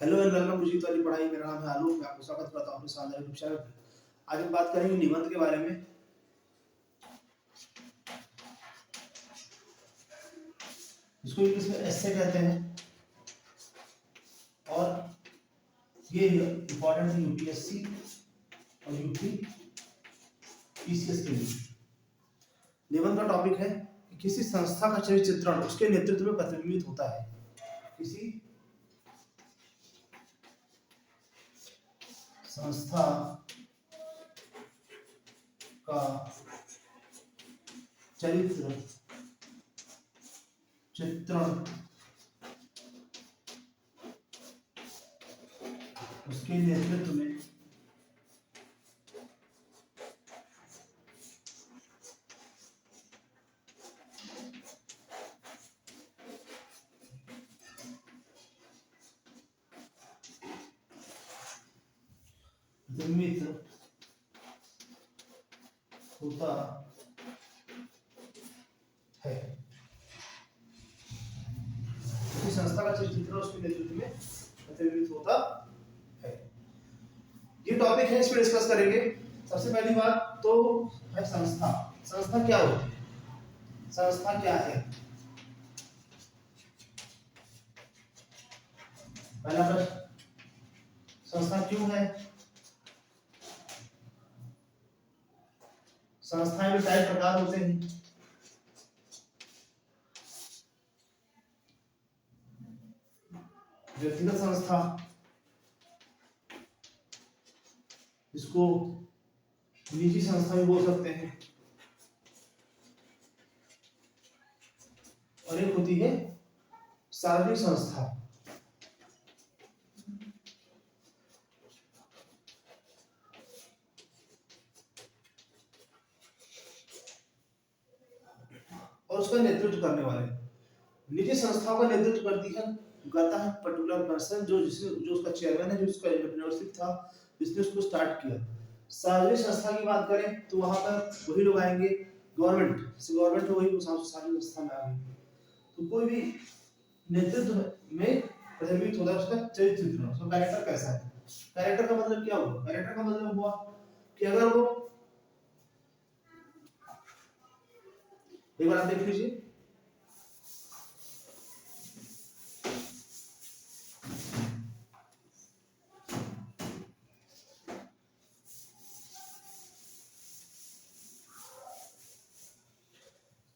Hello and welcome to जीत वाली पढ़ाई। मेरा नाम है आलोक, मैं आपको स्वागत करता हूं अपने शानदार यूट्यूब चैनल पे। आज हम बात करेंगे निबंध के बारे में। इसको इंग्लिश में एस्से कहते हैं और ये इंपॉर्टेंट है यूपीएससी और यूपी पीसीएस के लिए। निबंध का टॉपिक है कि किसी संस्था का चरित्र चित्रण उसके नेतृत्व में प्रतिबिंबित होता है। किसी संस्था का चरित्र चित्रण उसके नेतृत्व में प्रतिबिंबित होता है। किसी संस्था का चरित्र उसके नेतृत्व में प्रतिबिंबित होता है। ये टॉपिक है, इसमें डिस्कस करेंगे। सबसे पहली बात तो है संस्था। संस्था क्या होती है? संस्था क्या है? पहला प्रश्न, संस्था क्यों है? संस्थाएं भी कई प्रकार होते हैं। व्यक्तिगत संस्था, इसको निजी संस्था भी बोल सकते हैं, और एक होती है सार्वजनिक संस्था। और उसका नेतृत्व करने वाले। निजी संस्थाओं का नेतृत्व करता है पर्टिकुलर पर्सन, जो उसका चेयरमैन है, जो उसका एंटरप्रेन्योरशिप था, जिसने उसको स्टार्ट किया। सार्वजनिक संस्था की बात करें तो वहां पर वही लोग आएंगे, गवर्नमेंट हो गई, सार्वजनिक संस्था में आ गई। तो कोई भी नेतृत्व में प्रतिबिंबित होता है उसका चरित्र चित्रण, उसका कैरेक्टर कैसा है। कैरेक्टर का मतलब क्या हुआ? कैरेक्टर का मतलब हुआ कि अगर वो, एक बार आप देख लीजिए,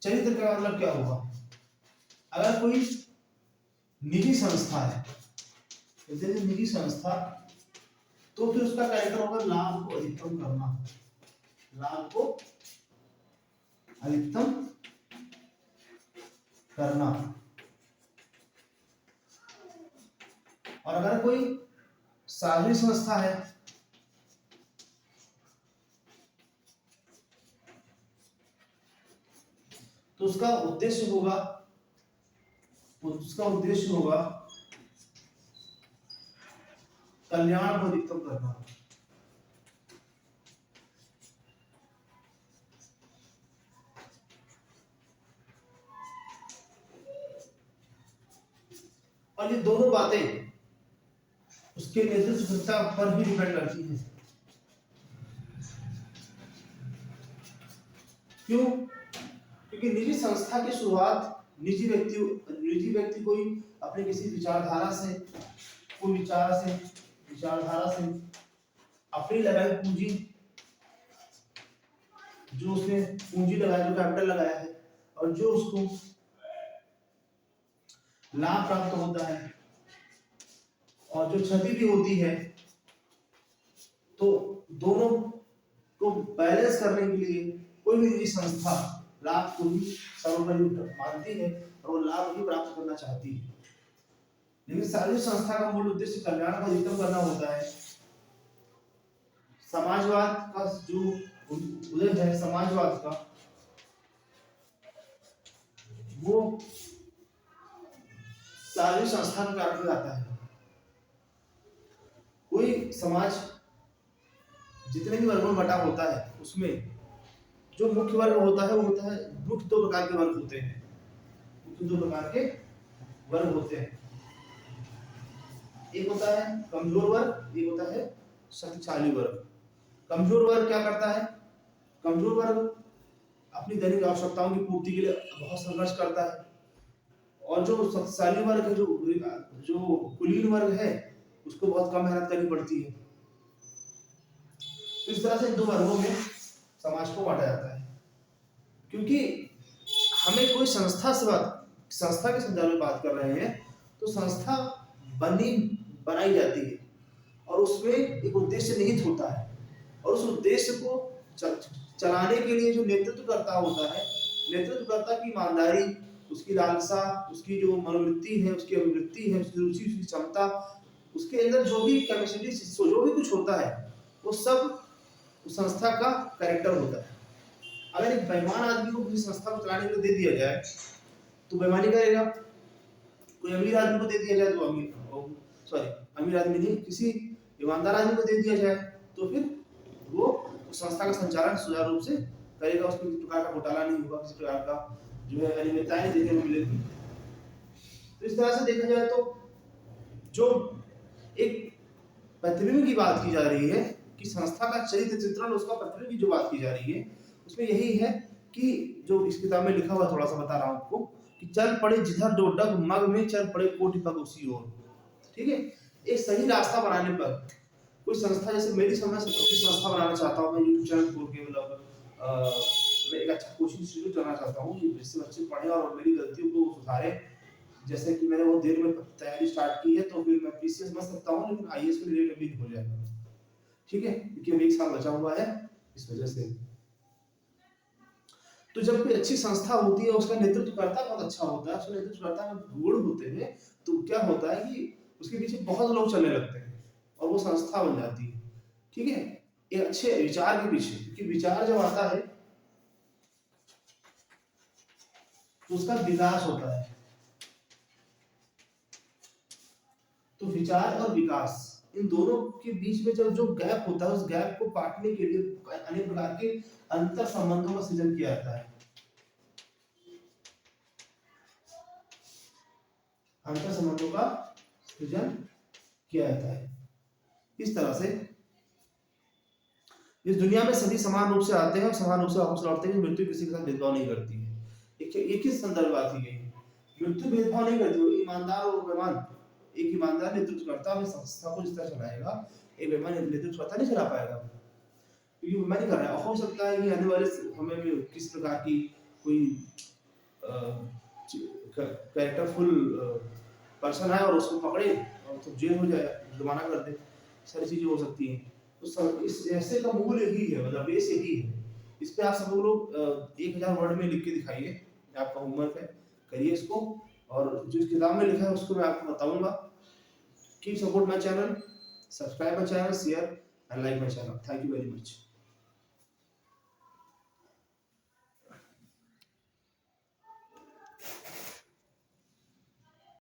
चरित्र का मतलब क्या हुआ? अगर कोई निजी संस्था है, जैसे निजी संस्था, तो फिर उसका कैरेक्टर होगा लाभ को अधिकतम करना। लाभ को अधिकतम करना। और अगर कोई सार्वजनिक संस्था है, तो उसका उद्देश्य होगा कल्याण को अधिकतम करना। और ये दोनों बातें उसके नेतृत्व पर भी डिपेंड करती हैं। क्यों? क्योंकि निजी संस्था की शुरुआत निजी व्यक्ति कोई अपने किसी विचारधारा से अपनी लगाई पूंजी, जो उसने पूंजी लगाया, जो कैपिटल लगाया है, और जो उसको लाभ प्राप्त होता है और जो क्षति भी होती है, तो दोनों को बैलेंस करने के लिए कोई भी निजी संस्था लाभ को भी सर्वोपरि मानती है और वो लाभ भी प्राप्त करना चाहती है। लेकिन सार्वजनिक संस्था का मूल उद्देश्य कल्याण को अधिकतम करना होता है। समाजवाद का जो उदय है, समाजवाद का, वो सार्वजनिक संस्था के कारण आता है। कोई समाज जितने भी वर्गों में बटा होता है, उसमें जो मुख्य वर्ग होता है वो होता है, मुख्य दो प्रकार के वर्ग होते हैं। एक होता है कमजोर वर्ग, एक होता है शक्तिशाली वर्ग। कमजोर वर्ग क्या करता है? कमजोर वर्ग अपनी दैनिक आवश्यकताओं की पूर्ति के लिए बहुत संघर्ष करता है, और जो शक्तिशाली वर्ग है, जो कुलीन वर्ग है, उसको बहुत कम मेहनत करनी पड़ती है। तो इस तरह से इन दो वर्गों में समाज को बांटा जाता है। क्योंकि हमें कोई संस्था के संदर्भ में बात कर रहे हैं, तो संस्था बनाई जाती है और उसमें एक उद्देश्य निहित होता है, और उस उद्देश्य को चलाने के लिए जो नेतृत्वकर्ता होता है, नेतृत्वकर्ता की ईमानदारी, उसकी लालसा, उसकी जो मनोवृत्ति है, उसकी अभिवृत्ति है, उसकी रुचि, उसकी क्षमता, उसके अंदर जो भी कैपेसिटी, जो भी कुछ होता है, वो सब उस संस्था का कैरेक्टर होता है। अगर एक बेईमान आदमी को किसी संस्था को चलाने के लिए दे दिया जाए तो बेईमानी करेगा। कोई अमीर आदमी को दे दिया जाए तो अमीर आदमी नहीं, किसी ईमानदार आदमी को दे दिया जाए तो फिर वो उस संस्था का संचालन सुचारू रूप से करेगा, उसमें किसी प्रकार का घोटाला नहीं होगा, किसी प्रकार का जो है अनियमितताएं नहीं देखने को मिलेगी। तो इस तरह से देखा जाए तो जो एक प्रतिबिंब की बात की जा रही है कि संस्था का चरित्र चित्रण, उसका प्रतिबिंब की जो बात की जा रही है, उसमें यही है कि जो इस किताब में लिखा हुआ, थोड़ा सा बता रहा हूं आपको, कि चल पड़े जिधर दो डग मग में, चल पड़े कोटि पग उसी ओर। ठीक है, एक सही रास्ता बनाने पर कोई संस्था, जैसे मेरी समझ से कोई संस्था बनाना चाहता हूं मैं, यूट्यूब चैनल खोल के, मतलब मैं एक अच्छा कोचिंग इंस्टीट्यूट करना चाहता हूं जिससे बच्चे पढ़े और मेरी गलतियों को सुधारे। जैसे कि मैंने बहुत देर में तैयारी स्टार्ट की है, तो फिर मैं पीसीएस बन सकता हूं, लेकिन आईएएस के लिए अभी हो जाएगा। ठीक है, क्योंकि अभी 1 साल बचा हुआ है, इस वजह से। तो जब कोई अच्छी संस्था होती है, उसका नेतृत्वकर्ता बहुत अच्छा होता है, उसके नेतृत्वकर्ता में गुण होते हैं, तो क्या होता है कि उसके पीछे बहुत लोग चलने लगते हैं और वो संस्था बन जाती है। ठीक है, एक अच्छे विचार के पीछे, क्योंकि विचार जब आता है तो उसका विकास होता है। तो विचार और विकास, इन दोनों के बीच में जब जो गैप होता है, उस गैप को काटने के लिए अनेक प्रकार के अंतर संबंधों का सृजन किया जाता है। अंतर संबंधों का सृजन किया जाता है। इस तरह से इस दुनिया में सभी समान रूप से आते हैं और समान रूप से वापस लौटते हैं। मृत्यु किसी के साथ भेदभाव नहीं करती है। एक ही संदर्भ आती है, मृत्यु भेदभाव नहीं करती है। ईमानदार और बेईमान, एक ईमानदार नेतृत्वकर्ता अपनी संस्था को जिस तरह चलाएगा, एक बेईमान नेतृत्वकर्ता नहीं चला पाएगा, क्योंकि मैं नहीं कर रहा है। हो सकता है कि आने वाले समय में किस प्रकार की कोई कैरेक्टरफुल पर्सन है और उसको पकड़े और तो जेल हो जाए, जुर्माना कर दे, सारी चीजें हो सकती हैं। तो इस ऐसे का मूल यही है, मतलब बेस यही है। इस पे आप सब लोग 1000 वर्ड में लिख के दिखाइए, आपका होमवर्क है, करिए इसको। और जो इस किताब में लिखा है उसको मैं आपको बताऊंगा। Keep support my channel, subscribe my channel, share and like my channel. Thank you very much.